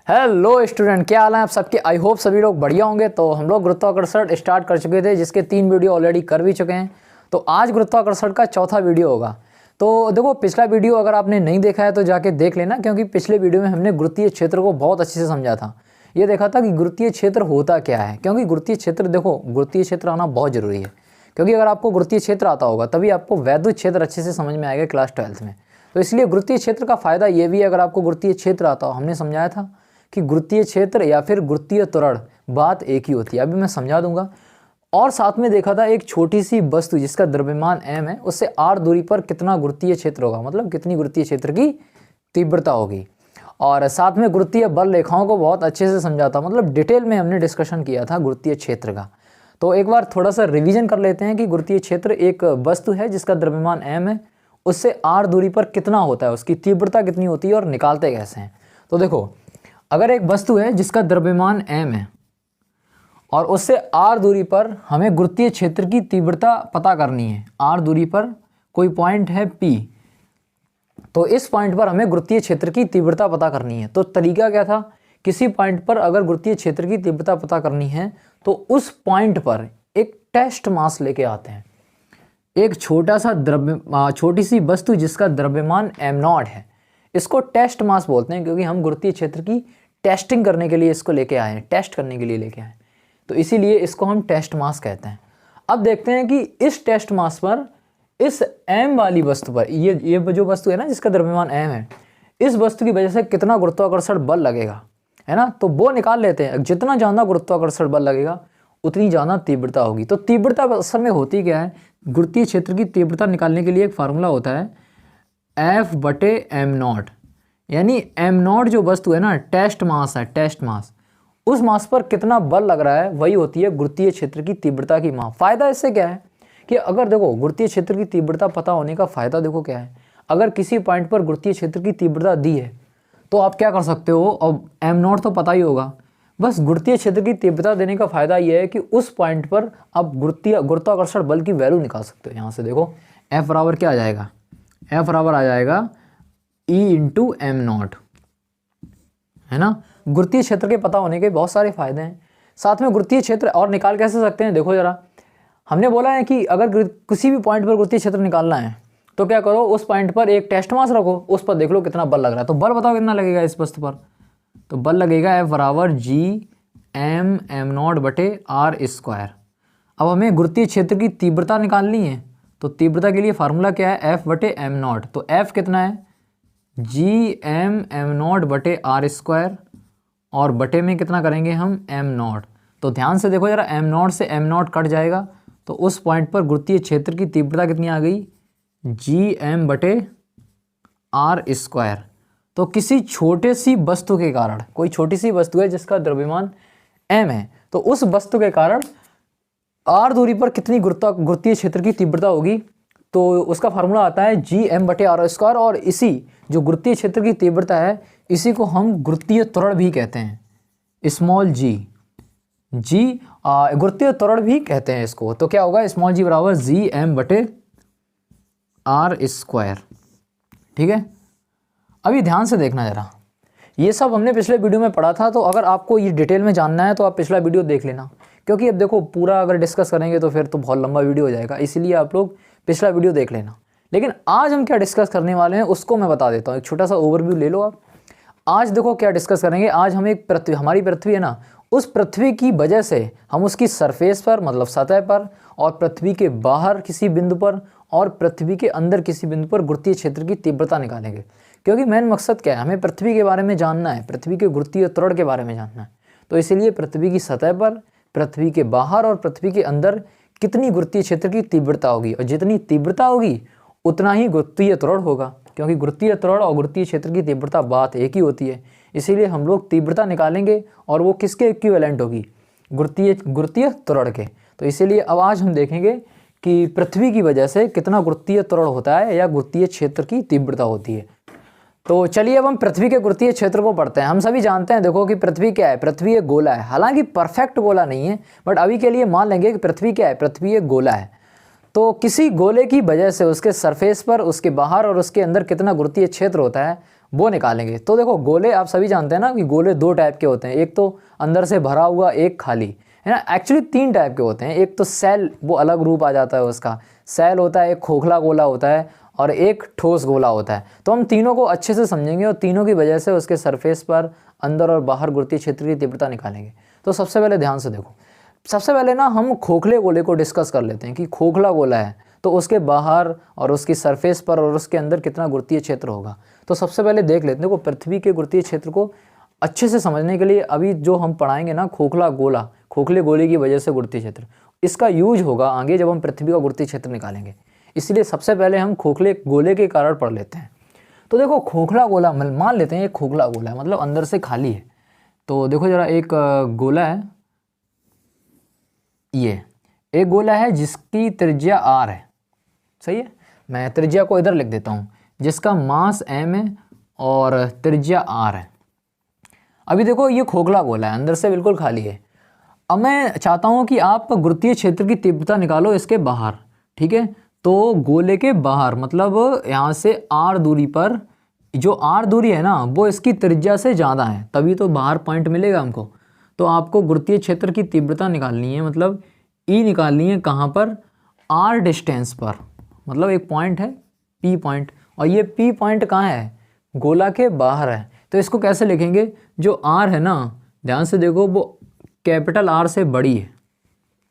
Hello student, क्या हाल है आप सबके। आई होप सभी लोग बढ़िया होंगे। तो हम लोग गुरुत्वाकर्षण स्टार्ट कर चुके थे, जिसके 3 वीडियो ऑलरेडी कर भी चुके हैं। तो आज गुरुत्वाकर्षण का चौथा वीडियो होगा। तो देखो, पिछला वीडियो अगर आपने नहीं देखा है तो जाके देख लेना, क्योंकि पिछले वीडियो में हमने गुरुत्वीय क्षेत्र को बहुत अच्छे से समझा था। ये देखा था कि गुरुत्वीय क्षेत्र होता क्या है, क्योंकि गुरुत्वीय क्षेत्र, देखो गुरुत्वीय क्षेत्र आना बहुत ज़रूरी है, क्योंकि अगर आपको गुरुत्वीय क्षेत्र आता होगा तभी आपको वैद्युत क्षेत्र अच्छे से समझ में आएगा क्लास 12th में। तो इसलिए गुरुत्वीय क्षेत्र का फ़ायदा ये भी है, अगर आपको गुरुत्वीय क्षेत्र आता हो। हमने समझाया था कि गुरुत्वीय क्षेत्र या फिर गुरुत्वीय त्वरण बात एक ही होती है, अभी मैं समझा दूंगा। और साथ में देखा था एक छोटी सी वस्तु जिसका द्रव्यमान m है, उससे r दूरी पर कितना गुरुत्वीय क्षेत्र होगा, मतलब कितनी गुरुत्वीय क्षेत्र की तीव्रता होगी। और साथ में गुरुत्वीय बल रेखाओं को बहुत अच्छे से समझा था, मतलब डिटेल में हमने डिस्कशन किया था गुरुत्वीय क्षेत्र का। तो एक बार थोड़ा सा रिविजन कर लेते हैं कि गुरुत्वीय क्षेत्र एक वस्तु है जिसका द्रव्यमान m है, उससे r दूरी पर कितना होता है, उसकी तीव्रता कितनी होती है और निकालते कैसे हैं। तो देखो, अगर एक वस्तु है जिसका द्रव्यमान m है और उससे r दूरी पर हमें गुरुत्वीय क्षेत्र की तीव्रता पता करनी है, r दूरी पर कोई पॉइंट है P, तो इस पॉइंट पर हमें गुरुत्वीय क्षेत्र की तीव्रता पता करनी है। तो तरीका क्या था, किसी पॉइंट पर अगर गुरुत्वीय क्षेत्र की तीव्रता पता करनी है तो उस पॉइंट पर एक टेस्ट मास लेके आते हैं, एक छोटा सा छोटी सी वस्तु जिसका द्रव्यमान m0 है। इसको टेस्ट मास बोलते हैं, क्योंकि हम गुरुत्वीय क्षेत्र की टेस्टिंग करने के लिए इसको लेके आए हैं, टेस्ट करने के लिए लेके आए, तो इसीलिए इसको हम टेस्ट मास कहते हैं। अब देखते हैं कि इस टेस्ट मास पर, इस m वाली वस्तु पर, ये जो वस्तु है ना जिसका द्रव्यमान m है, इस वस्तु की वजह से कितना गुरुत्वाकर्षण बल लगेगा, है ना। तो वो निकाल लेते हैं। जितना ज़्यादा गुरुत्वाकर्षण बल लगेगा उतनी ज़्यादा तीव्रता होगी। तो तीव्रता असल में होती क्या है, गुरुत्वीय क्षेत्र की तीव्रता निकालने के लिए एक फार्मूला होता है F/m0, यानी m0 जो वस्तु है ना, टेस्ट मास है, टेस्ट मास, उस मास पर कितना बल लग रहा है वही होती है गुरुत्वीय क्षेत्र की तीव्रता की माप। फ़ायदा इससे क्या है कि अगर देखो, गुरुत्वीय क्षेत्र की तीव्रता पता होने का फ़ायदा देखो क्या है, अगर किसी पॉइंट पर गुरुत्वीय क्षेत्र की तीव्रता दी है तो आप क्या कर सकते हो, अब m0 तो पता ही होगा, बस गुरुत्वीय क्षेत्र की तीव्रता देने का फ़ायदा ये है कि उस पॉइंट पर आप गुरुत्वाकर्षण बल की वैल्यू निकाल सकते हो। यहाँ से देखो F बराबर क्या आ जाएगा, F बराबर आ जाएगा E × m0, है ना। गुरुत्वीय क्षेत्र के पता होने के बहुत सारे फायदे हैं। साथ में गुरुत्वीय क्षेत्र और निकाल कैसे सकते हैं, देखो जरा, हमने बोला है कि अगर किसी भी पॉइंट पर गुरुत्वीय क्षेत्र निकालना है तो क्या करो, उस पॉइंट पर एक टेस्ट मास रखो, उस पर देख लो कितना बल लग रहा है। तो बल बताओ कितना लगेगा इस वस्तु पर, तो बल लगेगा F बराबर G/m0/r²। अब हमें गुरुत्वीय क्षेत्र की तीव्रता निकालनी है, तो तीव्रता के लिए फार्मूला क्या है, F/m0। तो F कितना है, Gm/m0/r², और बटे में कितना करेंगे हम, m0। तो ध्यान से देखो जरा, m0 से m0 कट जाएगा, तो उस पॉइंट पर गुरुत्वीय क्षेत्र की तीव्रता कितनी आ गई, Gm/r²। तो किसी छोटे सी वस्तु के कारण, कोई छोटी सी वस्तु है जिसका द्रव्यमान m है, तो उस वस्तु के कारण r दूरी पर कितनी गुरुत्वीय क्षेत्र की तीव्रता होगी, तो उसका फार्मूला आता है Gm/r²। और इसी जो गुरुत्वीय क्षेत्र की तीव्रता है, इसी को हम गुरुत्वीय त्वरण भी कहते हैं, स्मॉल g गुरुत्वीय त्वरण भी कहते हैं इसको। तो क्या होगा, स्मॉल g बराबर Gm/r²। ठीक है, अभी ध्यान से देखना जरा, ये सब हमने पिछले वीडियो में पढ़ा था। तो अगर आपको ये डिटेल में जानना है तो आप पिछला वीडियो देख लेना, क्योंकि अब देखो पूरा अगर डिस्कस करेंगे तो फिर तो बहुत लंबा वीडियो हो जाएगा, इसलिए आप लोग पिछला वीडियो देख लेना। लेकिन आज हम क्या डिस्कस करने वाले हैं उसको मैं बता देता हूँ, एक छोटा सा ओवरव्यू ले लो आप। आज देखो क्या डिस्कस करेंगे, आज हम एक पृथ्वी, हमारी पृथ्वी है ना, उस पृथ्वी की वजह से हम उसकी सरफेस पर, मतलब सतह पर, और पृथ्वी के बाहर किसी बिंदु पर और पृथ्वी के अंदर किसी बिंदु पर गुरुत्वीय क्षेत्र की तीव्रता निकालेंगे। क्योंकि मेन मकसद क्या है, हमें पृथ्वी के बारे में जानना है, पृथ्वी के गुरुत्वीय त्वरण के बारे में जानना है। तो इसीलिए पृथ्वी की सतह पर, पृथ्वी के बाहर और पृथ्वी के अंदर कितनी गुरुत्वीय क्षेत्र की तीव्रता होगी, और जितनी तीव्रता होगी उतना ही गुरुत्वीय त्वरण होगा, क्योंकि गुरुत्वीय त्वरण और गुरुत्वीय क्षेत्र की तीव्रता बात एक ही होती है। इसीलिए हम लोग तीव्रता निकालेंगे और वो किसके इक्विवेलेंट होगी, गुरुत्वीय त्वरण के। तो इसीलिए अब आज हम देखेंगे कि पृथ्वी की वजह से कितना गुरुत्वीय त्वरण होता है या गुरुत्वीय क्षेत्र की तीव्रता होती है। तो चलिए अब हम पृथ्वी के गुरुत्वीय क्षेत्र को पढ़ते हैं। हम सभी जानते हैं देखो कि पृथ्वी क्या है, पृथ्वी एक गोला है, हालांकि परफेक्ट गोला नहीं है, बट अभी के लिए मान लेंगे कि पृथ्वी क्या है, पृथ्वी एक गोला है। तो किसी गोले की वजह से उसके सरफेस पर, उसके बाहर और उसके अंदर कितना गुरुत्वीय क्षेत्र होता है वो निकालेंगे। तो देखो गोले आप सभी जानते हैं ना कि गोले दो टाइप के होते हैं, एक तो अंदर से भरा हुआ, एक खाली, है ना। एक्चुअली तीन टाइप के होते हैं, एक तो सेल, वो अलग रूप आ जाता है उसका, सेल होता है, एक खोखला गोला होता है और एक ठोस गोला होता है। तो हम तीनों को अच्छे से समझेंगे और तीनों की वजह से उसके सरफेस पर अंदर और बाहर गुरुत्वीय क्षेत्र की तीव्रता निकालेंगे। तो सबसे पहले ध्यान से देखो, सबसे पहले ना हम खोखले गोले को डिस्कस कर लेते हैं कि खोखला गोला है तो उसके बाहर और उसकी सरफेस पर और उसके अंदर कितना गुरुत्वीय क्षेत्र होगा। तो सबसे पहले देख लेते हैं, देखो पृथ्वी के गुरुत्वीय क्षेत्र को अच्छे से समझने के लिए अभी जो हम पढ़ाएंगे ना खोखला गोला, खोखले गोले की वजह से गुरुत्वीय क्षेत्र, इसका यूज होगा आगे जब हम पृथ्वी का गुरुत्वीय क्षेत्र निकालेंगे। इसलिए सबसे पहले हम खोखले गोले के कारण पढ़ लेते हैं। तो देखो खोखला गोला मान लेते हैं, एक खोखला गोला है मतलब अंदर से खाली है। तो देखो जरा, एक गोला है, ये एक गोला है जिसकी त्रिज्या r है, सही है। मैं त्रिज्या को इधर लिख देता हूँ, जिसका मास m है और त्रिज्या r है। अभी देखो ये खोखला गोला है, अंदर से बिल्कुल खाली है। अब मैं चाहता हूँ कि आप गुरुत्वीय क्षेत्र की तीव्रता निकालो इसके बाहर, ठीक है। तो गोले के बाहर मतलब यहाँ से r दूरी पर, जो r दूरी है ना वो इसकी त्रिज्या से ज़्यादा है, तभी तो बाहर पॉइंट मिलेगा हमको। तो आपको गुरुत्वीय क्षेत्र की तीव्रता निकालनी है, मतलब E निकालनी है कहाँ पर, R डिस्टेंस पर, मतलब एक पॉइंट है P पॉइंट, और ये P पॉइंट कहाँ है, गोला के बाहर है। तो इसको कैसे लिखेंगे, जो R है ना, ध्यान से देखो, वो कैपिटल R से बड़ी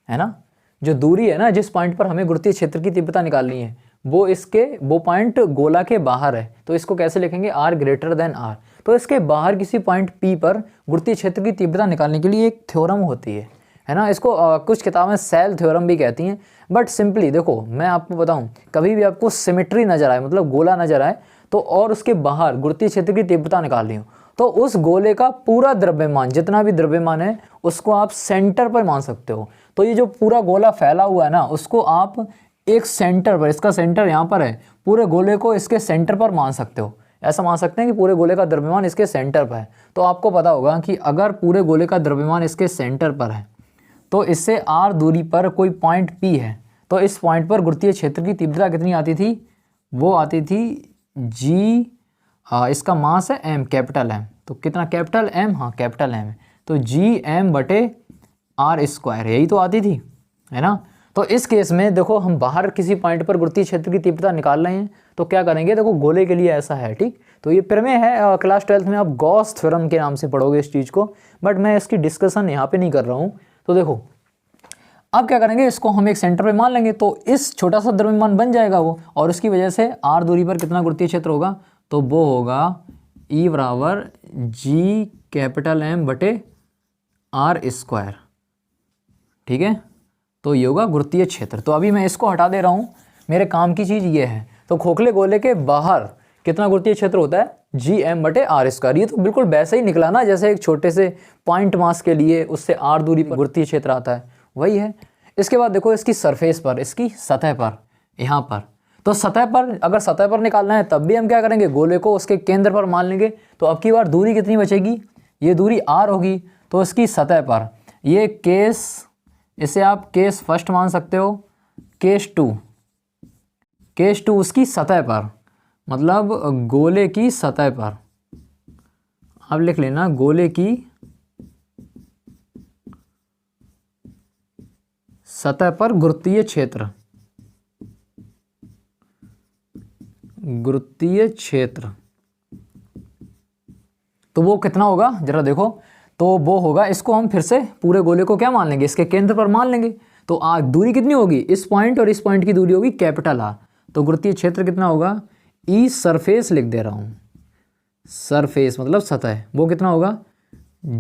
है ना। जो दूरी है ना जिस पॉइंट पर हमें गुरुत्वीय क्षेत्र की तीव्रता निकालनी है वो पॉइंट गोला के बाहर है। तो इसको कैसे लिखेंगे, R ग्रेटर देन R। तो इसके बाहर किसी पॉइंट P पर गुरुत्वीय क्षेत्र की तीव्रता निकालने के लिए एक थ्योरम होती है ना। इसको कुछ किताबें सेल थ्योरम भी कहती हैं। बट सिंपली देखो, मैं आपको बताऊं, कभी भी आपको सिमेट्री नजर आए, मतलब गोला नजर आए तो, और उसके बाहर गुरुत्वीय क्षेत्र की तीव्रता निकालनी हो, तो उस गोले का पूरा द्रव्यमान, जितना भी द्रव्यमान है उसको आप सेंटर पर मान सकते हो। तो ये जो पूरा गोला फैला हुआ है ना, उसको आप एक सेंटर पर, इसका सेंटर यहाँ पर है, पूरे गोले को इसके सेंटर पर मान सकते हो। ऐसा मान सकते हैं कि पूरे गोले का द्रव्यमान इसके सेंटर पर है। तो आपको पता होगा कि अगर पूरे गोले का द्रव्यमान इसके सेंटर पर है तो इससे r दूरी पर कोई पॉइंट P है, तो इस पॉइंट पर गुरुत्वीय क्षेत्र की तीव्रता कितनी आती थी, वो आती थी g, इसका मास है m, कैपिटल M। तो कितना, कैपिटल M, हाँ कैपिटल M है, तो Gm बटे R स्क्वायर, यही तो आती थी, है ना। तो इस केस में देखो, हम बाहर किसी पॉइंट पर गुरुत्वीय क्षेत्र की तीव्रता निकाल रहे हैं, तो क्या करेंगे, देखो गोले के लिए ऐसा है, ठीक। तो ये प्रमेय है, क्लास 12th में आप गॉस थ्योरम के नाम से पढ़ोगे इस चीज़ को, बट मैं इसकी डिस्कशन यहाँ पे नहीं कर रहा हूँ। तो देखो अब क्या करेंगे, इसको हम एक सेंटर पे मान लेंगे, तो इस छोटा सा द्रव्यमान बन जाएगा वो, और उसकी वजह से r दूरी पर कितना गुरुत्वीय क्षेत्र होगा, तो वो होगा E बराबर G कैपिटल M बटे R स्क्वायर, ठीक है। तो ये होगा गुरुत्वीय क्षेत्र। तो अभी मैं इसको हटा दे रहा हूँ, मेरे काम की चीज़ ये है। तो खोखले गोले के बाहर कितना गुरुत्वीय क्षेत्र होता है, Gm बटे R स्क्वायर। ये तो बिल्कुल वैसे ही निकला ना, जैसे एक छोटे से पॉइंट मास के लिए उससे r दूरी पर गुरुत्वीय क्षेत्र आता है, वही है। इसके बाद देखो इसकी सरफेस पर, इसकी सतह पर, यहाँ पर, तो सतह पर, अगर सतह पर निकालना है तब भी हम क्या करेंगे, गोले को उसके केंद्र पर मान लेंगे। तो अब की बार दूरी कितनी बचेगी, ये दूरी r होगी, तो इसकी सतह पर ये केस, इसे आप केस फर्स्ट मान सकते हो, केस टू उसकी सतह पर, मतलब गोले की सतह पर, आप लिख लेना गोले की सतह पर गुरुत्वीय क्षेत्र, तो वो कितना होगा जरा देखो, तो वो होगा, इसको हम फिर से पूरे गोले को क्या मान लेंगे, इसके केंद्र पर मान लेंगे। तो दूरी कितनी होगी, इस पॉइंट और इस पॉइंट की दूरी होगी कैपिटल R। तो गुरुत्वीय क्षेत्र कितना होगा, ई सरफेस लिख दे रहा हूँ, सरफेस मतलब सतह, वो कितना होगा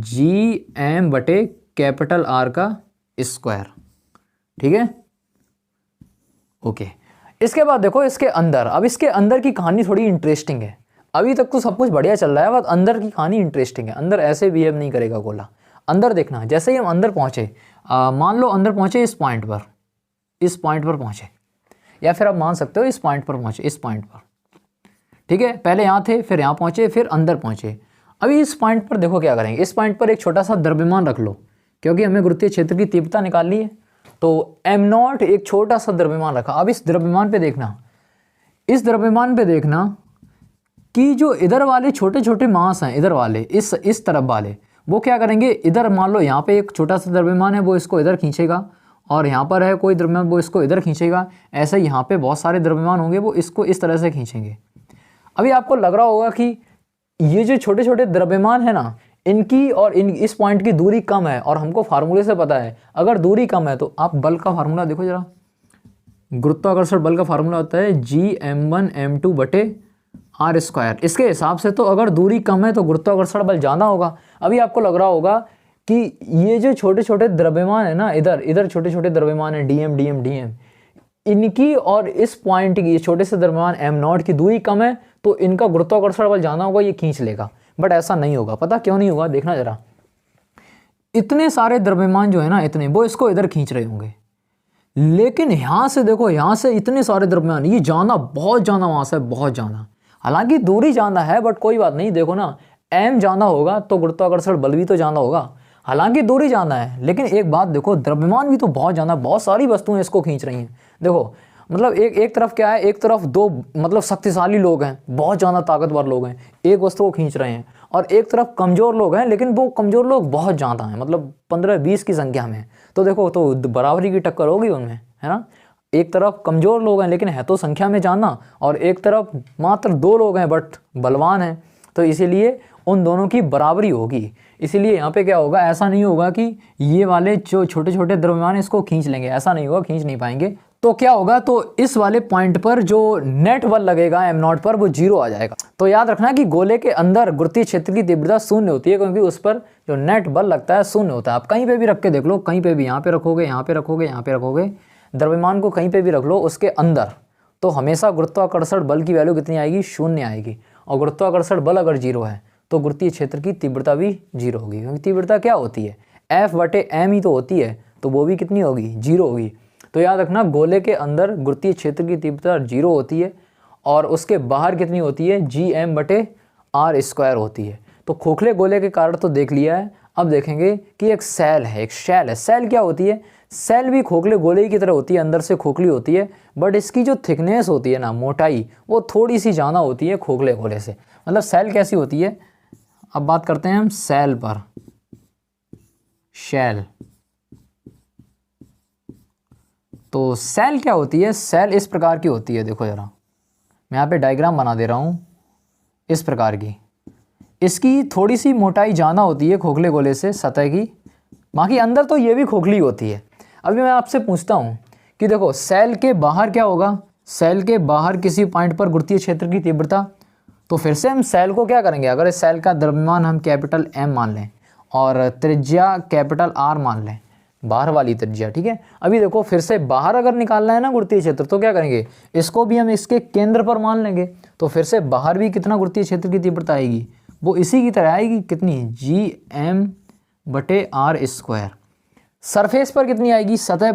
Gm बटे कैपिटल R का स्क्वायर, ठीक है, ओके। इसके बाद देखो इसके अंदर, अब इसके अंदर की कहानी थोड़ी इंटरेस्टिंग है। अभी तक तो सब कुछ बढ़िया चल रहा है, बट अंदर की कहानी इंटरेस्टिंग है। अंदर ऐसे बिहेव नहीं करेगा गोला। अंदर देखना, जैसे ही हम अंदर पहुंचे, मान लो अंदर पहुंचे इस पॉइंट पर पहुंचे, या फिर आप मान सकते हो इस पॉइंट पर पहुंचे, इस पॉइंट पर, ठीक है। पहले यहाँ थे, फिर यहाँ पहुंचे, फिर अंदर पहुंचे। अभी इस पॉइंट पर देखो क्या करेंगे, इस पॉइंट पर एक छोटा सा द्रव्यमान रख लो, क्योंकि हमें गुरुत्वीय क्षेत्र की तीव्रता निकालनी है। तो m0 एक छोटा सा द्रव्यमान रखा। अब इस द्रव्यमान पे देखना, कि जो इधर वाले छोटे छोटे मास हैं, इधर वाले इस तरफ वाले, वो क्या करेंगे, इधर मान लो यहाँ पे एक छोटा सा द्रव्यमान है, वो इसको इधर खींचेगा, और यहाँ पर है कोई द्रव्यमान, वो इसको इधर खींचेगा। ऐसे यहाँ पे बहुत सारे द्रव्यमान होंगे, वो इसको इस तरह से खींचेंगे। अभी आपको लग रहा होगा कि ये जो छोटे छोटे द्रव्यमान है ना, इनकी और इस पॉइंट की दूरी कम है, और हमको फार्मूले से पता है अगर दूरी कम है तो आप बल का फार्मूला देखो जरा। गुरुत्वाकर्षण बल का फार्मूला होता है Gm1m2/r²। इसके हिसाब से तो अगर दूरी कम है तो गुरुत्वाकर्षण बल ज़्यादा होगा। अभी आपको लग रहा होगा कि ये जो छोटे छोटे द्रव्यमान है ना, इधर छोटे छोटे द्रव्यमान है dm, इनकी और इस पॉइंट की, ये छोटे से द्रव्यमान m0 की दूरी कम है, तो इनका गुरुत्वाकर्षण बल ज़्यादा होगा, ये खींच लेगा। बट ऐसा नहीं होगा। पता क्यों नहीं होगा, देखना जरा। इतने सारे द्रव्यमान जो है ना, इतने, वो इसको इधर खींच रहे होंगे, लेकिन यहाँ से देखो, यहाँ से इतने सारे द्रव्यमान, ये जाना बहुत ज़्यादा वहाँ से, बहुत ज़्यादा। हालांकि दूरी जाना है, बट कोई बात नहीं। देखो ना, m जाना होगा तो गुरुत्वाकर्षण बल भी तो जाना होगा। हालांकि दूरी जाना है, लेकिन एक बात देखो, द्रव्यमान भी तो बहुत जाना, बहुत सारी वस्तुएं इसको खींच रही हैं। देखो मतलब एक तरफ क्या है, एक तरफ दो मतलब शक्तिशाली लोग हैं, बहुत ज़्यादा ताकतवर लोग हैं, एक वस्तु को खींच रहे हैं, और एक तरफ कमज़ोर लोग हैं, लेकिन वो कमज़ोर लोग बहुत ज़्यादा हैं, मतलब 15-20 की संख्या में। तो देखो, तो बराबरी की टक्कर होगी उनमें, है ना। एक तरफ कमज़ोर लोग हैं लेकिन है तो संख्या में ज़्यादा, और एक तरफ मात्र 2 लोग हैं बट बलवान हैं, तो इसीलिए उन दोनों की बराबरी होगी। इसीलिए यहाँ पे क्या होगा, ऐसा नहीं होगा कि ये वाले जो छोटे छोटे द्रव्यमान इसको खींच लेंगे, ऐसा नहीं होगा, खींच नहीं पाएंगे। तो क्या होगा, तो इस वाले पॉइंट पर जो नेट बल लगेगा m0 पर, वो 0 आ जाएगा। तो याद रखना कि गोले के अंदर गुरुत्वीय क्षेत्र की तीव्रता शून्य होती है, क्योंकि उस पर जो नेट बल लगता है शून्य होता है। आप कहीं पे भी रख के देख लो, कहीं पे भी, यहाँ पे रखोगे, यहाँ पे रखोगे, यहाँ पे रखोगे, द्रव्यमान को कहीं पे भी रख लो उसके अंदर, तो हमेशा गुरुत्वाकर्षण बल की वैल्यू कितनी आएगी, 0 आएगी। और गुरुत्वाकर्षण बल अगर 0 है तो गुरुत्वीय क्षेत्र की तीव्रता भी 0 होगी, क्योंकि तीव्रता क्या होती है, F/m ही तो होती है, तो वो भी कितनी होगी, 0 होगी। तो याद रखना, गोले के अंदर गुरुत्वीय क्षेत्र की तीव्रता 0 होती है, और उसके बाहर कितनी होती है, Gm/r² होती है। तो खोखले गोले के कारण तो देख लिया है। अब देखेंगे कि एक सेल है, एक शेल है। सेल क्या होती है, सेल भी खोखले गोले की तरह होती है, अंदर से खोखली होती है, बट इसकी जो थिकनेस होती है ना, मोटाई, वो थोड़ी सी ज़्यादा होती है खोखले गोले से। मतलब सेल कैसी होती है, अब बात करते हैं हम सेल पर। शेल, तो सेल क्या होती है, सेल इस प्रकार की होती है। देखो जरा, मैं यहाँ पे डायग्राम बना दे रहा हूँ, इस प्रकार की। इसकी थोड़ी सी मोटाई ज़्यादा होती है खोखले गोले से, सतह की, बाकी अंदर तो ये भी खोखली होती है। अभी मैं आपसे पूछता हूँ कि देखो, सेल के बाहर क्या होगा, सेल के बाहर किसी पॉइंट पर गुरुत्वीय क्षेत्र की तीव्रता, तो फिर से हम सेल को क्या करेंगे, अगर इस सेल का द्रव्यमान हम कैपिटल M मान लें और त्रिज्या कैपिटल R मान लें, बाहर वाली त्रिज्या, ठीक है। अभी देखो, फिर से बाहर अगर निकालना है ना गुरुत्वीय क्षेत्र, तो क्या करेंगे, इसको भी हम इसके केंद्र पर मान लेंगे, तो फिर से बाहर भी कितना गुरुत्वीय क्षेत्र की तीव्रता आएगी, वो इसी की तरह आएगी, कितनी, Gm/r²। सरफेस पर कितनी आएगी, सतह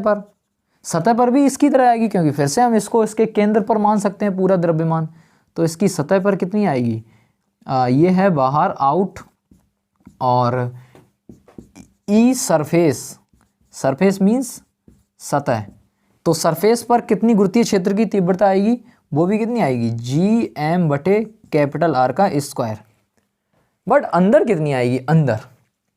पर भी इसकी तरह आएगी, क्योंकि फिर से हम इसको इसके केंद्र पर मान सकते हैं पूरा द्रव्यमान, तो इसकी सतह पर कितनी आएगी, ये है बाहर, आउट, और ई सरफेस मीन्स सतह, तो सरफेस पर कितनी गुरुत्वीय क्षेत्र की तीव्रता आएगी, वो भी कितनी आएगी, Gm/R²। बट अंदर कितनी आएगी, अंदर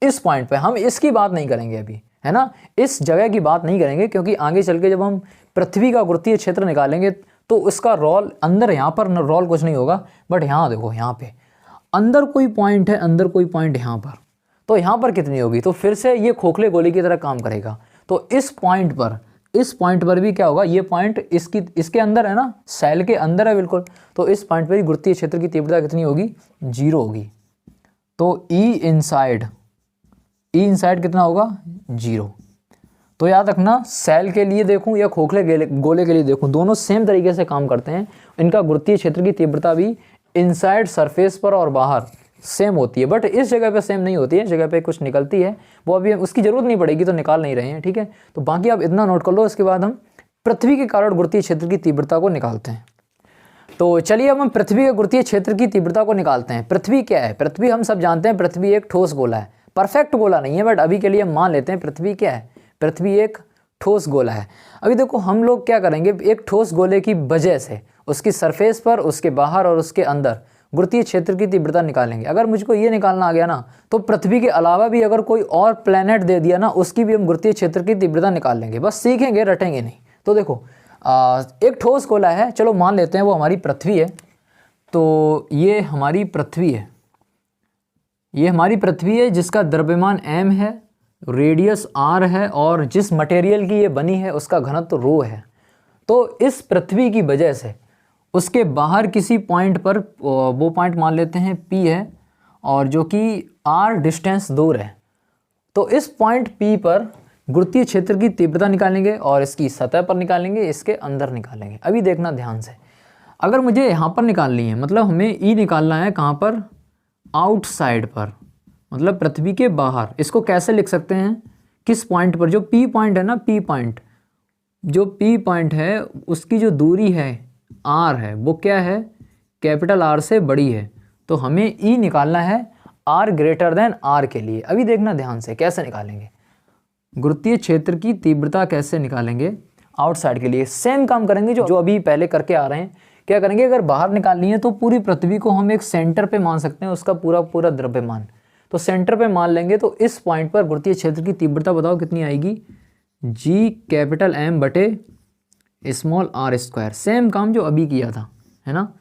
इस पॉइंट पे हम इसकी बात नहीं करेंगे अभी, है ना, इस जगह की बात नहीं करेंगे, क्योंकि आगे चल के जब हम पृथ्वी का गुरुत्वीय क्षेत्र निकालेंगे तो उसका रोल अंदर, यहाँ पर रोल कुछ नहीं होगा। बट यहाँ देखो, यहाँ पे अंदर कोई पॉइंट है, अंदर कोई पॉइंट यहाँ पर, तो यहाँ पर कितनी होगी, तो फिर से ये खोखले गोले की तरह काम करेगा। तो इस पॉइंट पर भी क्या होगा, ये पॉइंट इसके अंदर है ना, सेल के अंदर है बिल्कुल, तो इस पॉइंट पर ही गुरुत्वीय क्षेत्र की तीव्रता कितनी होगी, 0 होगी। तो ई इनसाइड कितना होगा, 0। तो याद रखना, सेल के लिए देखूं या खोखले गोले के लिए देखूं, दोनों सेम तरीके से काम करते हैं। इनका गुरुत्वीय क्षेत्र की तीव्रता भी इनसाइड, सरफेस पर और बाहर सेम होती है, बट इस जगह पे सेम नहीं होती है, इस जगह पे कुछ निकलती है, वो अभी उसकी जरूरत नहीं पड़ेगी, तो निकाल नहीं रहे हैं, ठीक है। तो बाकी आप इतना नोट कर लो, इसके बाद हम पृथ्वी के कारण गुरुत्वीय क्षेत्र की तीव्रता को निकालते हैं। तो चलिए अब हम पृथ्वी के गुरुत्वीय क्षेत्र की तीव्रता को निकालते हैं। पृथ्वी क्या है, पृथ्वी हम सब जानते हैं, पृथ्वी एक ठोस गोला है, परफेक्ट गोला नहीं है, बट अभी के लिए हम मान लेते हैं पृथ्वी क्या है, पृथ्वी एक ठोस गोला है। अभी देखो, हम लोग क्या करेंगे, एक ठोस गोले की वजह से उसकी सरफेस पर, उसके बाहर और उसके अंदर गुरुत्वीय क्षेत्र की तीव्रता निकालेंगे। अगर मुझको ये निकालना आ गया ना तो पृथ्वी के अलावा भी अगर कोई और प्लैनेट दे दिया ना उसकी भी हम गुरुत्वीय क्षेत्र की तीव्रता निकाल लेंगे, बस सीखेंगे रटेंगे नहीं। तो देखो एक ठोस गोला है, चलो मान लेते हैं वो हमारी पृथ्वी है। तो ये हमारी पृथ्वी है, ये हमारी पृथ्वी है जिसका द्रव्यमान m है, रेडियस r है और जिस मटेरियल की ये बनी है उसका घनत्व ρ है। तो इस पृथ्वी की वजह से उसके बाहर किसी पॉइंट पर, वो पॉइंट मान लेते हैं P है और जो कि r डिस्टेंस दूर है, तो इस पॉइंट P पर गुरुत्वीय क्षेत्र की तीव्रता निकालेंगे और इसकी सतह पर निकालेंगे, इसके अंदर निकालेंगे। अभी देखना ध्यान से, अगर मुझे यहाँ पर निकालनी है मतलब हमें E निकालना है कहाँ पर, आउटसाइड पर, मतलब पृथ्वी के बाहर। इसको कैसे लिख सकते हैं, किस पॉइंट पर, जो P पॉइंट है ना, P पॉइंट, जो P पॉइंट है उसकी जो दूरी है R है वो क्या है, कैपिटल R से बड़ी है। तो हमें E निकालना है R ग्रेटर देन R के लिए। अभी देखना ध्यान से कैसे निकालेंगे, गुरुत्वीय क्षेत्र की तीव्रता कैसे निकालेंगे आउटसाइड के लिए। सेम काम करेंगे जो अभी पहले करके आ रहे हैं। क्या करेंगे, अगर बाहर निकालनी है तो पूरी पृथ्वी को हम एक सेंटर पे मान सकते हैं, उसका पूरा पूरा द्रव्यमान, तो सेंटर पे मान लेंगे। तो इस पॉइंट पर गुरुत्वीय क्षेत्र की तीव्रता बताओ कितनी आएगी, G कैपिटल M बटे स्मॉल r स्क्वायर। सेम काम जो अभी किया था, है ना।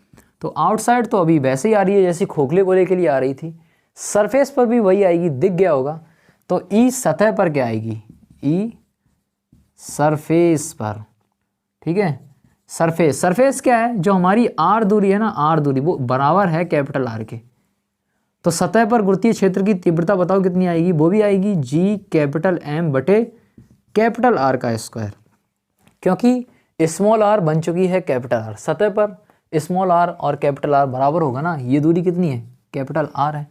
तो आउटसाइड तो अभी वैसे ही आ रही है जैसे खोखले गोले के लिए आ रही थी, सरफेस पर भी वही आएगी, दिख गया होगा। तो E सतह पर क्या आएगी, E सरफेस पर, ठीक है। सरफेस, सरफेस क्या है, जो हमारी R दूरी है ना, R दूरी वो बराबर है कैपिटल R के। तो सतह पर गुरुत्वीय क्षेत्र की तीव्रता बताओ कितनी आएगी, वो भी आएगी G कैपिटल M बटे कैपिटल R का स्क्वायर, क्योंकि स्मॉल r बन चुकी है कैपिटल R। सतह पर स्मॉल r और कैपिटल R बराबर होगा ना, ये दूरी कितनी है, कैपिटल R है।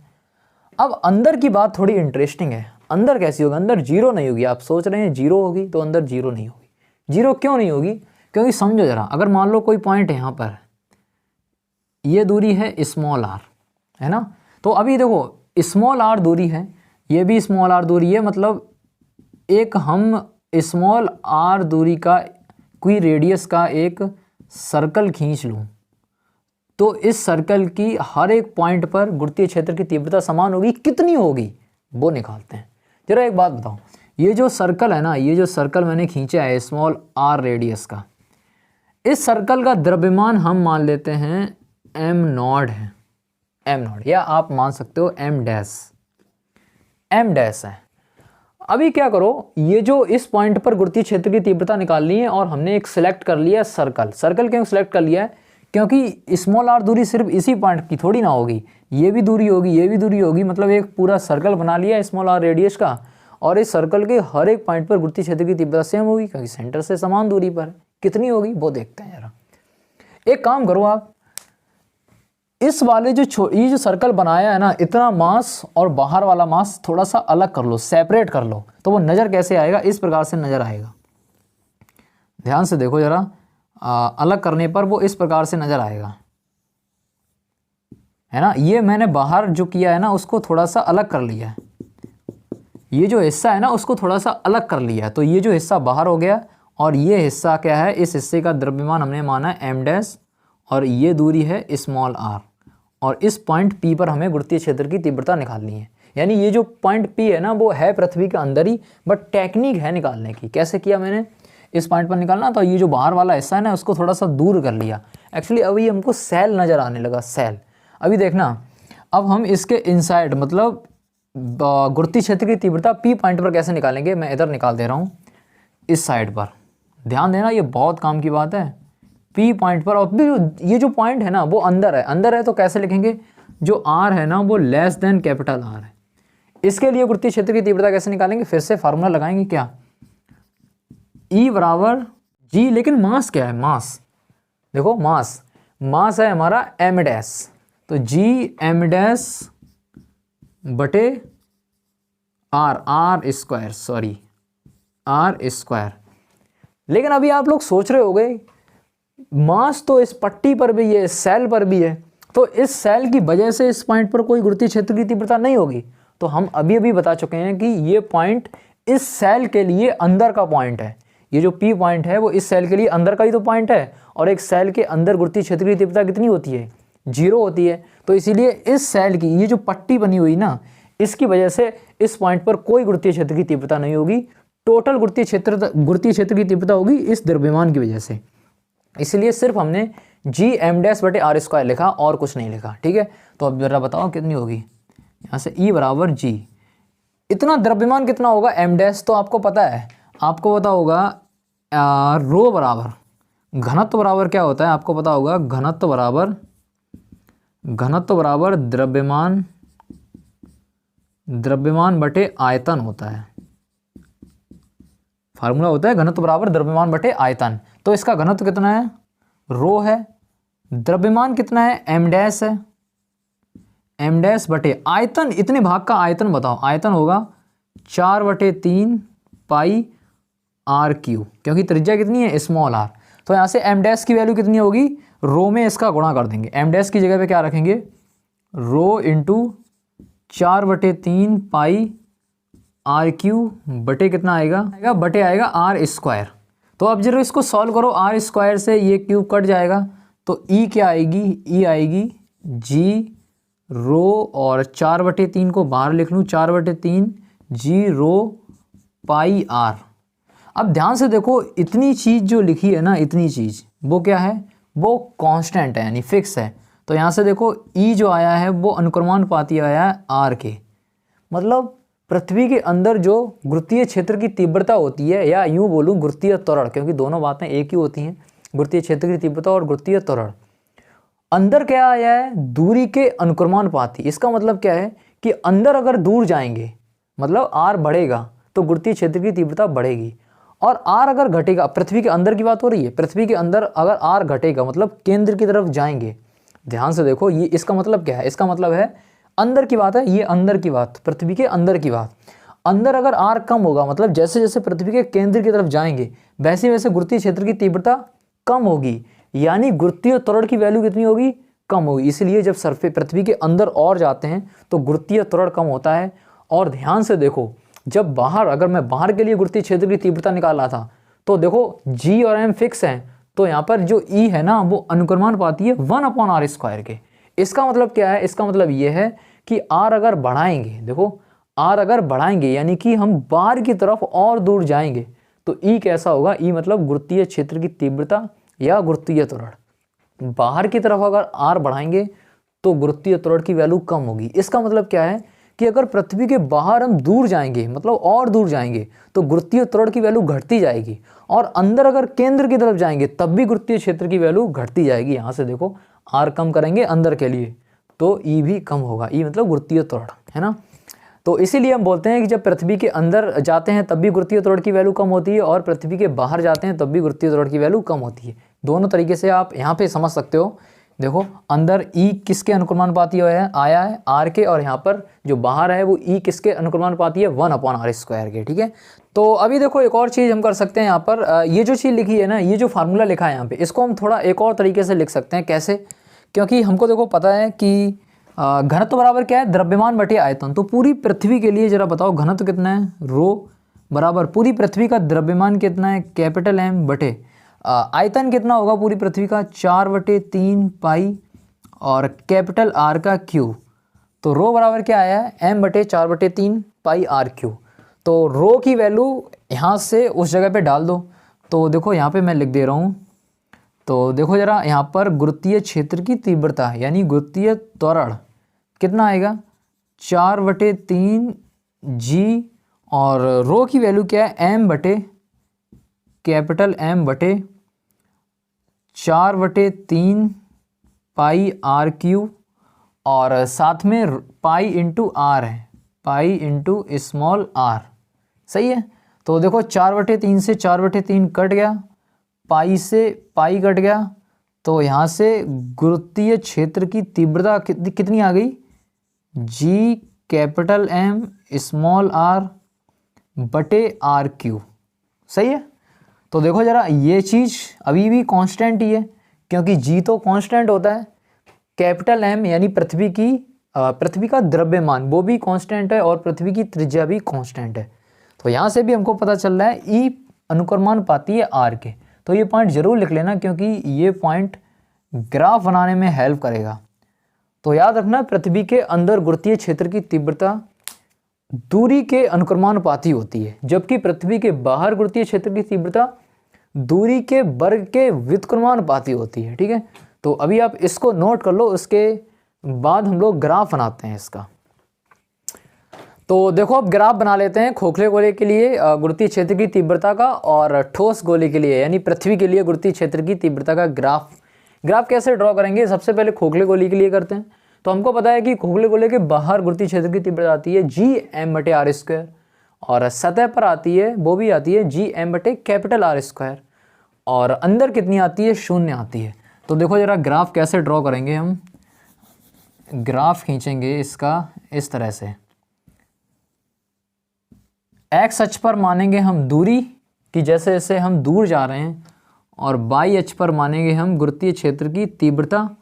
अब अंदर की बात थोड़ी इंटरेस्टिंग है। अंदर कैसी होगी, अंदर जीरो नहीं होगी। आप सोच रहे हैं जीरो होगी, तो अंदर जीरो नहीं होगी। जीरो क्यों नहीं होगी, क्योंकि समझो जरा, अगर मान लो कोई पॉइंट है यहाँ पर, ये दूरी है स्मॉल r, है ना। तो अभी देखो स्मॉल r दूरी है, ये भी स्मॉल r दूरी है, मतलब एक हम स्मॉल r दूरी का कोई रेडियस का एक सर्कल खींच लूँ, तो इस सर्कल की हर एक पॉइंट पर गुरुत्वीय क्षेत्र की तीव्रता समान होगी, कितनी होगी वो निकालते हैं। जरा एक बात बताओ, ये जो सर्कल है ना, ये जो सर्कल मैंने खींचा है स्मॉल r रेडियस का, इस सर्कल का द्रव्यमान हम मान लेते हैं m नॉट है, m नॉट, या आप मान सकते हो m डैश है। अभी क्या करो, ये जो इस पॉइंट पर गुरुत्वीय क्षेत्र की तीव्रता निकालनी है और हमने एक सिलेक्ट कर लिया सर्कल। सर्कल क्यों सिलेक्ट कर लिया है, क्योंकि स्मॉल r दूरी सिर्फ इसी पॉइंट की थोड़ी ना होगी, ये भी दूरी होगी, ये भी दूरी होगी, मतलब एक पूरा सर्कल बना लिया स्मॉल r रेडियस का, और इस सर्कल के हर एक पॉइंट पर गुरुत्वीय क्षेत्र की तीव्रता सेम होगी, क्योंकि सेंटर से समान दूरी पर है। कितनी होगी वो देखते हैं जरा। एक काम करो आप, इस वाले ये जो सर्कल बनाया है ना, इतना मास और बाहर वाला मास थोड़ा सा अलग कर लो, सेपरेट कर लो, तो वो नज़र कैसे आएगा, इस प्रकार से नज़र आएगा। ध्यान से देखो जरा, अलग करने पर वो इस प्रकार से नज़र आएगा, है ना। ये मैंने बाहर जो किया है ना उसको थोड़ा सा अलग कर लिया है, ये जो हिस्सा है ना उसको थोड़ा सा अलग कर लिया है। तो ये जो हिस्सा बाहर हो गया और ये हिस्सा क्या है, इस हिस्से का द्रव्यमान हमने माना है m डैश और ये दूरी है स्मॉल r, और इस पॉइंट P पर हमें गुरुत्वीय क्षेत्र की तीव्रता निकालनी है। यानी ये जो पॉइंट P है ना वो है पृथ्वी के अंदर ही, बट टेक्निक है निकालने की। कैसे किया मैंने, इस पॉइंट पर निकालना, तो ये जो बाहर वाला हिस्सा है ना उसको थोड़ा सा दूर कर लिया। एक्चुअली अभी हमको सेल नज़र आने लगा, सेल। अभी देखना, अब हम इसके इनसाइड मतलब गुरुत्वीय क्षेत्र की तीव्रता P पॉइंट पर कैसे निकालेंगे, मैं इधर निकाल दे रहा हूँ इस साइड पर। ध्यान देना, ये बहुत काम की बात है। P पॉइंट पर, और भी ये जो पॉइंट है ना वो अंदर है, अंदर है तो कैसे लिखेंगे, जो R है ना वो लेस देन कैपिटल R है। इसके लिए गुरुत्वीय क्षेत्र की तीव्रता कैसे निकालेंगे, फिर से फार्मूला लगाएंगे, क्या, E बराबर G, लेकिन मास क्या है, मास देखो, मास है हमारा m डैश, तो G m डैश बटे R square, sorry R square. लेकिन अभी आप लोग सोच रहे होंगे मास तो इस पट्टी पर भी है, सेल पर भी है, तो इस सेल की वजह से इस पॉइंट पर कोई गुरुत्वीय क्षेत्र की तीव्रता नहीं होगी। तो हम अभी बता चुके हैं कि ये पॉइंट इस सेल के लिए अंदर का पॉइंट है। ये जो P पॉइंट है वो इस सेल के लिए अंदर का ही तो पॉइंट है, और एक सेल के अंदर गुरुत्वीय क्षेत्र की तीव्रता कितनी होती है, 0 होती है। तो इसीलिए इस सेल की ये जो पट्टी बनी हुई ना, इसकी वजह से इस पॉइंट पर कोई गुरुत्वीय क्षेत्र की तीव्रता नहीं होगी। टोटल गुरुत्वीय क्षेत्र की तीव्रता होगी इस द्रव्यमान की वजह से। इसलिए सिर्फ हमने G(m)/r² लिखा और कुछ नहीं लिखा, ठीक है। तो अब जरा बताओ कितनी होगी, यहाँ से E बराबर G, इतना द्रव्यमान कितना होगा m', तो आपको पता है, आपको पता होगा रो बराबर घनत्व बराबर क्या होता है, आपको पता होगा घनत्व बराबर द्रव्यमान बटे आयतन होता है। फार्मूला होता है घनत्व बराबर द्रव्यमान बटे आयतन। तो इसका घनत्व कितना है, रो है, द्रव्यमान कितना है m' है, m' बटे आयतन, इतने भाग का आयतन बताओ, आयतन होगा 4/3 पाई r³, क्योंकि त्रिज्या कितनी है स्मॉल r। तो यहाँ से m' की वैल्यू कितनी होगी, रो में इसका गुणा कर देंगे, m' की जगह पे क्या रखेंगे, रो इंटू 4/3 पाई r³ बटे कितना आएगा, बटे आएगा r²। तो अब जरूर इसको सॉल्व करो, r² से ये क्यूब कट जाएगा, तो E क्या आएगी, E आएगी G रो, और 4/3 को बाहर लिख लूँ, 4/3 G रो पाई r। अब ध्यान से देखो, इतनी चीज़ जो लिखी है ना, इतनी चीज़ वो क्या है, वो कांस्टेंट है यानी फिक्स है। तो यहाँ से देखो E जो आया है वो अनुक्रमानुपाती आया है R के, मतलब पृथ्वी के अंदर जो गुरुत्वीय क्षेत्र की तीव्रता होती है, या यूँ बोलूँ गुरुत्वीय त्वरण, क्योंकि दोनों बातें एक ही होती हैं, गुरुत्वीय क्षेत्र की तीव्रता और गुरुत्वीय त्वरण। अंदर क्या आया है, दूरी के अनुक्रमानुपाती। इसका मतलब क्या है कि अंदर अगर दूर जाएंगे, मतलब R बढ़ेगा तो गुरुत्वीय क्षेत्र की तीव्रता बढ़ेगी, और R अगर घटेगा, पृथ्वी के अंदर की बात हो रही है, पृथ्वी के अंदर अगर R घटेगा मतलब केंद्र की तरफ जाएंगे। ध्यान से देखो, ये इसका मतलब क्या है, इसका मतलब है अंदर की बात है, ये अंदर की बात, पृथ्वी के अंदर की बात। अंदर अगर R कम होगा, मतलब जैसे जैसे पृथ्वी के केंद्र की तरफ जाएंगे वैसे वैसे गुरुत्वीय क्षेत्र की तीव्रता कम होगी, यानी गुरुत्वीय त्वरण की वैल्यू कितनी होगी, कम होगी। इसलिए जब पृथ्वी के अंदर और जाते हैं तो गुरुत्वीय त्वरण कम होता है। और ध्यान से देखो, जब बाहर, अगर मैं बाहर के लिए गुरुत्वीय क्षेत्र की तीव्रता निकाल रहा था, तो देखो G और M फिक्स हैं, तो यहाँ पर जो E है ना वो अनुक्रमानुपाती है 1/r² के। इसका मतलब क्या है, इसका मतलब ये है कि R अगर बढ़ाएंगे, देखो R अगर बढ़ाएंगे यानी कि हम बाहर की तरफ और दूर जाएंगे, तो E कैसा होगा, E मतलब गुरुत्वीय क्षेत्र की तीव्रता या गुरुत्वीय त्वरण। बाहर की तरफ अगर R बढ़ाएंगे तो गुरुत्वीय त्वरण की वैल्यू कम होगी। इसका मतलब क्या है कि अगर पृथ्वी के बाहर हम दूर जाएंगे, मतलब और दूर जाएंगे, तो गुरुत्वीय त्वरण की वैल्यू घटती जाएगी, और अंदर अगर केंद्र की तरफ जाएंगे तब भी गुरुत्वीय क्षेत्र की वैल्यू घटती जाएगी। यहाँ से देखो R कम करेंगे अंदर के लिए तो E भी कम होगा, E मतलब गुरुत्वीय त्वरण, है ना। तो इसीलिए हम बोलते हैं कि जब पृथ्वी के अंदर जाते हैं तब भी गुरुत्वीय त्वरण की वैल्यू कम होती है, और पृथ्वी के बाहर जाते हैं तब भी गुरुत्वीय त्वरण की वैल्यू कम होती है। दोनों तरीके से आप यहाँ पे समझ सकते हो। देखो अंदर E किसके अनुक्रमानुपाती आया है, R के, और यहाँ पर जो बाहर है वो E किसके अनुक्रमानुपाती है, 1/r² के, ठीक है। तो अभी देखो एक और चीज़ हम कर सकते हैं यहाँ पर, ये जो चीज़ लिखी है ना, ये जो फार्मूला लिखा है यहाँ पे, इसको हम थोड़ा एक और तरीके से लिख सकते हैं। कैसे, क्योंकि हमको देखो पता है कि घनत्व बराबर क्या है, द्रव्यमान बटे आयतन। तो पूरी पृथ्वी के लिए जरा बताओ घनत्व कितना है, रो बराबर पूरी पृथ्वी का द्रव्यमान कितना है, M बटे आयतन कितना होगा पूरी पृथ्वी का, 4/3 पाई और R का क्यू। तो रो बराबर क्या आया है, M बटे 4/3 पाई R³। तो रो की वैल्यू यहाँ से उस जगह पे डाल दो। तो देखो यहाँ पे मैं लिख दे रहा हूँ, तो देखो जरा यहाँ पर गुरुत्वीय क्षेत्र की तीव्रता यानी गुरुत्वीय त्वरण कितना आएगा, 4/3 G, और रो की वैल्यू क्या है, M बटे बटे 4/3 पाई R³, और साथ में पाई इंटू R है, पाई इंटू स्मॉल r, सही है। तो देखो 4/3 से 4/3 कट गया, पाई से पाई कट गया, तो यहाँ से गुरुत्वीय क्षेत्र की तीव्रता कितनी आ गई, G(M) स्मॉल r बटे R³, सही है। तो देखो जरा ये चीज़ अभी भी कांस्टेंट ही है, क्योंकि G तो कांस्टेंट होता है, M यानी पृथ्वी का द्रव्यमान वो भी कांस्टेंट है, और पृथ्वी की त्रिज्या भी कांस्टेंट है। तो यहाँ से भी हमको पता चल रहा है E अनुक्रमानुपाती है R के। तो ये पॉइंट जरूर लिख लेना, क्योंकि ये पॉइंट ग्राफ बनाने में हेल्प करेगा। तो याद रखना पृथ्वी के अंदर गुरुत्वीय क्षेत्र की तीव्रता दूरी के अनुक्रमानुपाती होती है, जबकि पृथ्वी के बाहर गुरुत्वीय क्षेत्र की तीव्रता दूरी के वर्ग के व्युत्क्रमानुपाती होती है। ठीक है, तो अभी आप इसको नोट कर लो, उसके बाद हम लोग ग्राफ बनाते हैं इसका। तो देखो अब ग्राफ बना लेते हैं खोखले गोले के लिए गुरुत्वीय क्षेत्र की तीव्रता का, और ठोस गोले के लिए यानी पृथ्वी के लिए गुरुत्वीय क्षेत्र की तीव्रता का ग्राफ कैसे ड्रॉ करेंगे। सबसे पहले खोखले गोले के लिए करते हैं। तो हमको पता है कि खोखले गोले के बाहर गुरुत्वीय क्षेत्र की तीव्रता आती है Gm/r², और सतह पर आती है वो भी आती है Gm/R², और अंदर कितनी आती है, 0 आती है। तो देखो जरा ग्राफ कैसे ड्रॉ करेंगे हम। ग्राफ खींचेंगे इसका इस तरह से, एक्स अक्ष पर मानेंगे हम दूरी कि जैसे जैसे हम दूर जा रहे हैं, और वाई अक्ष पर मानेंगे हम गुरुत्वीय क्षेत्र की तीव्रता।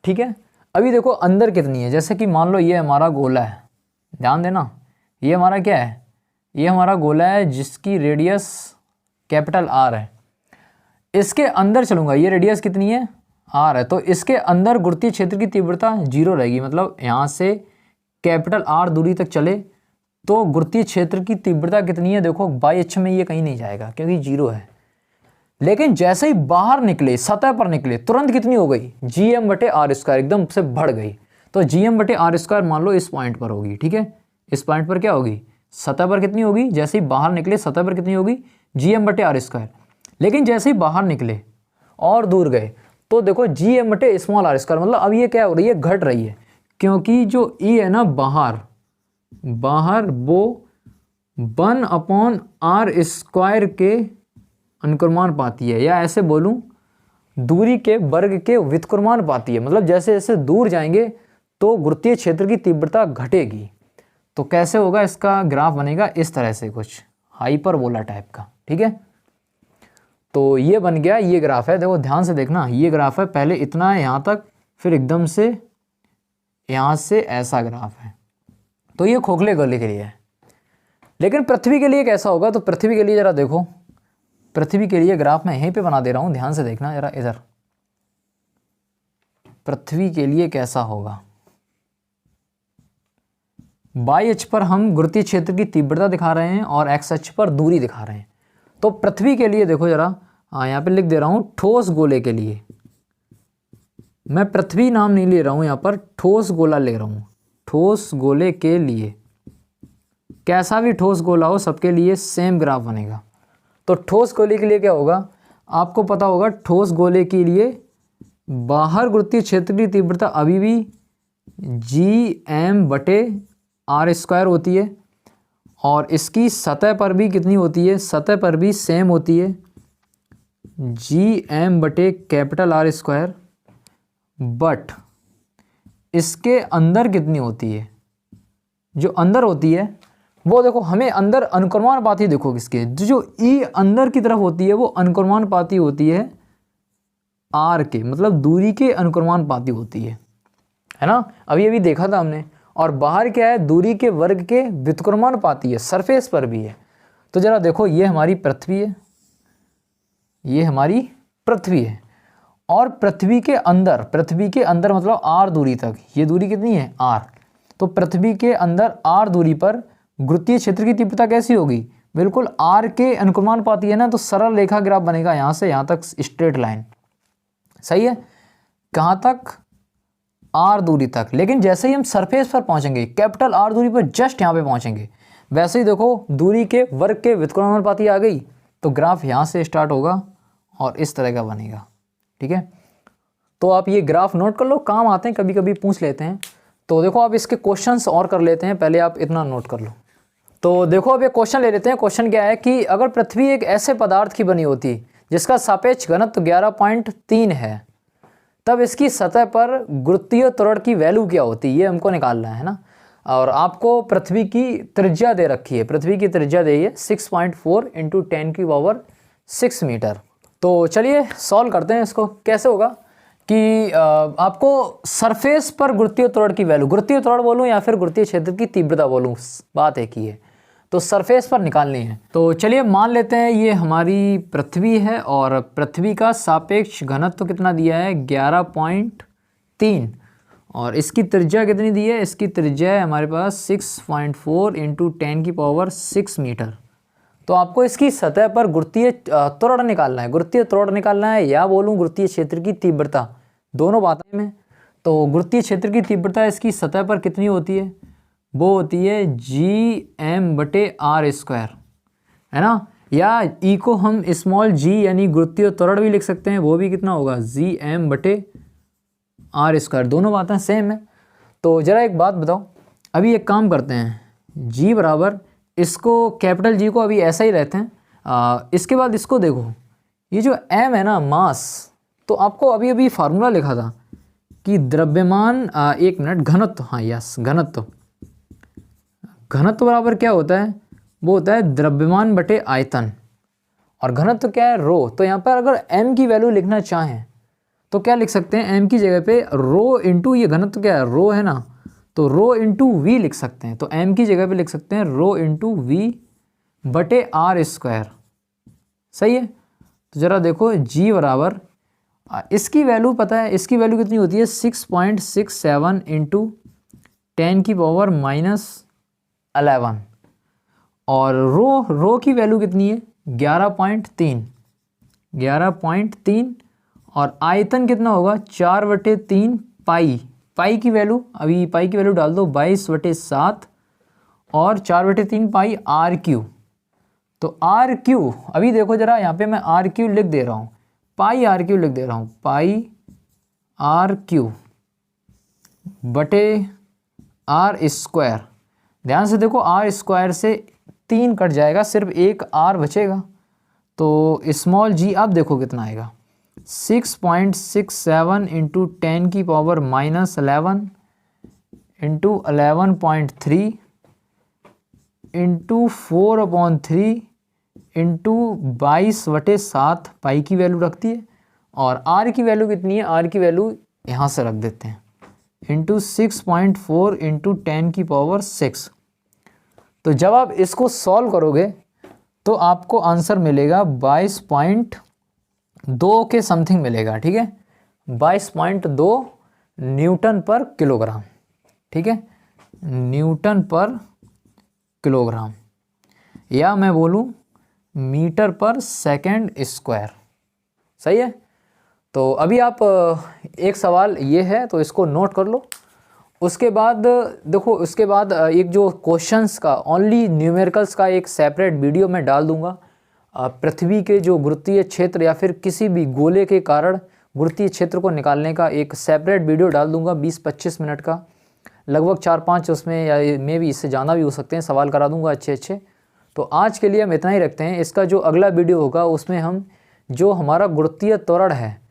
ठीक है, अभी देखो अंदर कितनी है, जैसे कि मान लो ये हमारा गोला है, ध्यान देना ये हमारा क्या है, ये हमारा गोला है जिसकी रेडियस R है। इसके अंदर चलूँगा, ये रेडियस कितनी है, R है, तो इसके अंदर गुरुत्वीय क्षेत्र की तीव्रता 0 रहेगी। मतलब यहाँ से R दूरी तक चले तो गुरुत्वीय क्षेत्र की तीव्रता कितनी है, देखो वाई अक्ष में ये कहीं नहीं जाएगा क्योंकि 0 है। लेकिन जैसे ही बाहर निकले, सतह पर निकले, तुरंत कितनी हो गई, Gm/r² एकदम से बढ़ गई। तो Gm/r² मान लो इस पॉइंट पर होगी। ठीक है, इस पॉइंट पर क्या होगी, सतह पर कितनी होगी, जैसे ही बाहर निकले सतह पर कितनी होगी, Gm/r²। लेकिन जैसे ही बाहर निकले और दूर गए तो देखो Gm/r², मतलब अब ये क्या हो रही है, घट रही है, क्योंकि जो E है ना बाहर वो 1/r² के अनुक्रमानुपाती है, या ऐसे बोलूं दूरी के वर्ग के व्युत्क्रमानुपाती है। मतलब जैसे जैसे दूर जाएंगे तो गुरुत्वीय क्षेत्र की तीव्रता घटेगी। तो कैसे होगा, इसका ग्राफ बनेगा इस तरह से, कुछ हाइपरबोला टाइप का। ठीक है, तो ये बन गया, ये ग्राफ है। देखो ध्यान से देखना, ये ग्राफ है, पहले इतना है यहाँ तक, फिर एकदम से यहाँ से ऐसा ग्राफ है। तो ये खोखले गोले के लिए है। लेकिन पृथ्वी के लिए कैसा होगा, तो पृथ्वी के लिए जरा देखो, पृथ्वी के लिए ग्राफ मैं यहीं पे बना दे रहा हूँ, ध्यान से देखना जरा इधर, पृथ्वी के लिए कैसा होगा। वाई अक्ष पर हम गुरुत्वीय क्षेत्र की तीव्रता दिखा रहे हैं और एक्स अक्ष पर दूरी दिखा रहे हैं। तो पृथ्वी के लिए देखो जरा, यहाँ पे लिख दे रहा हूँ ठोस गोले के लिए, मैं पृथ्वी नाम नहीं ले रहा हूँ यहाँ पर, ठोस गोला ले रहा हूँ। ठोस गोले के लिए, कैसा भी ठोस गोला हो सबके लिए सेम ग्राफ बनेगा। तो ठोस गोले के लिए क्या होगा, आपको पता होगा, ठोस गोले के लिए बाहर गुरुत्वीय क्षेत्र की तीव्रता अभी भी Gm/r² होती है, और इसकी सतह पर भी कितनी होती है, सतह पर भी सेम होती है Gm/R²। बट इसके अंदर कितनी होती है, जो अंदर होती है वो देखो, हमें अंदर अनुक्रमानुपाती देखो किसके, जो E अंदर की तरफ होती है वो अनुक्रमानुपाती होती है R के, मतलब दूरी के अनुक्रमानुपाती होती है ना, अभी देखा था हमने। और बाहर क्या है, दूरी के वर्ग के व्युत्क्रमानुपाती है, सरफेस पर भी है। तो जरा देखो, ये हमारी पृथ्वी है, ये हमारी पृथ्वी है, और पृथ्वी के अंदर मतलब R दूरी तक, ये दूरी कितनी है, R। तो पृथ्वी के अंदर R दूरी पर गुरुत्वीय क्षेत्र की तीव्रता कैसी होगी, बिल्कुल R के अनुक्रमानुपाती है ना। तो सरल रेखा ग्राफ बनेगा यहाँ से यहाँ तक, स्ट्रेट लाइन, सही है, कहाँ तक, R दूरी तक। लेकिन जैसे ही हम सरफेस पर पहुँचेंगे, R दूरी पर जस्ट यहाँ पे पहुँचेंगे, वैसे ही देखो दूरी के वर्ग के व्युत्क्रमानुपाती आ गई। तो ग्राफ यहाँ से स्टार्ट होगा और इस तरह का बनेगा। ठीक है, तो आप ये ग्राफ नोट कर लो, काम आते हैं, कभी कभी पूछ लेते हैं। तो देखो आप इसके क्वेश्चंस और कर लेते हैं, पहले आप इतना नोट कर लो। तो देखो अब ये क्वेश्चन ले लेते हैं। क्वेश्चन क्या है कि अगर पृथ्वी एक ऐसे पदार्थ की बनी होती जिसका सापेक्ष घनत्व 11.3 है, तब इसकी सतह पर गुरुत्वीय त्वरण की वैल्यू क्या होती, ये हमको निकालना है ना। और आपको पृथ्वी की त्रिज्या दे रखी है, पृथ्वी की त्रिज्या दे है 6.4 × 10⁶ मीटर। तो चलिए सॉल्व करते हैं इसको। कैसे होगा कि आपको सरफेस पर गुरुत्वीय त्वरण की वैल्यू, गुरुत्वीय त्वरण बोलूँ या फिर गुरुत्वीय क्षेत्र की तीव्रता बोलूँ, बात एक ही है, तो सरफेस पर निकालनी है। तो चलिए मान लेते हैं ये हमारी पृथ्वी है, और पृथ्वी का सापेक्ष घनत्व कितना दिया है, 11.3, और इसकी त्रिज्या कितनी दी है, इसकी त्रिज्या है हमारे पास 6.4 इंटू 10⁻6 मीटर। तो आपको इसकी सतह पर गुरुत्वीय त्वरण निकालना है, गुरुत्वीय त्वरण निकालना है या बोलूँ गुरुत्वीय क्षेत्र की तीव्रता, दोनों बातें में। तो गुरुत्वीय क्षेत्र की तीव्रता इसकी सतह पर कितनी होती है, वो होती है Gm/r², है ना। या ई को हम स्मॉल g यानी गुरुत्वीय त्वरण भी लिख सकते हैं, वो भी कितना होगा Gm/r², दोनों बातें सेम है। तो ज़रा एक बात बताओ, अभी एक काम करते हैं, g बराबर, इसको कैपिटल G को अभी ऐसा ही रहते हैं, इसके बाद इसको देखो, ये जो m है ना मास, तो आपको अभी अभी फार्मूला लिखा था कि द्रव्यमान, एक मिनट, घनत्व, हाँ यस घनत्व, घनत्व बराबर क्या होता है, वो होता है द्रव्यमान बटे आयतन, और घनत्व क्या है, रो। तो यहाँ पर अगर m की वैल्यू लिखना चाहें तो क्या लिख सकते हैं, m की जगह पे रो इंटू, ये घनत्व क्या है, रो है ना, तो रो इंटू वी लिख सकते हैं। तो m की जगह पे लिख सकते हैं रो इंटू वी बटे r², सही है। तो ज़रा देखो g बराबर, इसकी वैल्यू पता है, इसकी वैल्यू कितनी होती है 6.67 इंटू 10⁻11, और रो की वैल्यू कितनी है 11.3, और आयतन कितना होगा 4/3 पाई की वैल्यू, अभी पाई की वैल्यू डाल दो 22/7, और 4/3 पाई r³। तो r³ अभी देखो ज़रा, यहाँ पे मैं r³ लिख दे रहा हूँ, पाई r³ लिख दे रहा हूँ, पाई r³ बटे r²। ध्यान से देखो, r² से 3 कट जाएगा, सिर्फ एक r बचेगा। तो स्मॉल g अब देखो कितना आएगा, 6.67 इंटू 10⁻11 इंटू 11.3 इंटू 4/3 इंटू 22/7 पाई की वैल्यू रखती है, और r की वैल्यू कितनी है, r की वैल्यू यहाँ से रख देते हैं, इंटू 6.4 इंटू 10⁻6। तो जब आप इसको सॉल्व करोगे तो आपको आंसर मिलेगा 22.2 के समथिंग मिलेगा, ठीक है, 22.2 न्यूटन पर किलोग्राम, ठीक है, न्यूटन पर किलोग्राम, या मैं बोलूँ मीटर पर सेकंड स्क्वायर, सही है। तो अभी आप एक सवाल ये है, तो इसको नोट कर लो। उसके बाद देखो, उसके बाद एक जो क्वेश्चंस का ओनली न्यूमेरिकल्स का एक सेपरेट वीडियो मैं डाल दूंगा। पृथ्वी के जो गुरुत्वीय क्षेत्र या फिर किसी भी गोले के कारण गुरुत्वीय क्षेत्र को निकालने का एक सेपरेट वीडियो डाल दूंगा 20-25 मिनट का, लगभग 4-5 उसमें, या मे भी इससे ज़्यादा भी हो सकते हैं, सवाल करा दूंगा अच्छे। तो आज के लिए हम इतना ही रखते हैं। इसका जो अगला वीडियो होगा उसमें हम जो हमारा गुरुत्वीय त्वरण है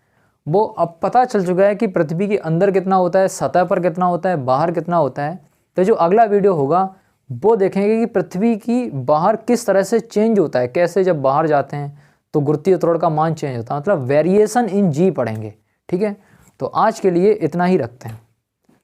वो अब पता चल चुका है कि पृथ्वी के अंदर कितना होता है, सतह पर कितना होता है, बाहर कितना होता है। तो जो अगला वीडियो होगा वो देखेंगे कि पृथ्वी की बाहर किस तरह से चेंज होता है, कैसे जब बाहर जाते हैं तो गुरुत्वीय त्वरण का मान चेंज होता है, मतलब वेरिएशन इन जी पढ़ेंगे, ठीक है। तो आज के लिए इतना ही रखते हैं।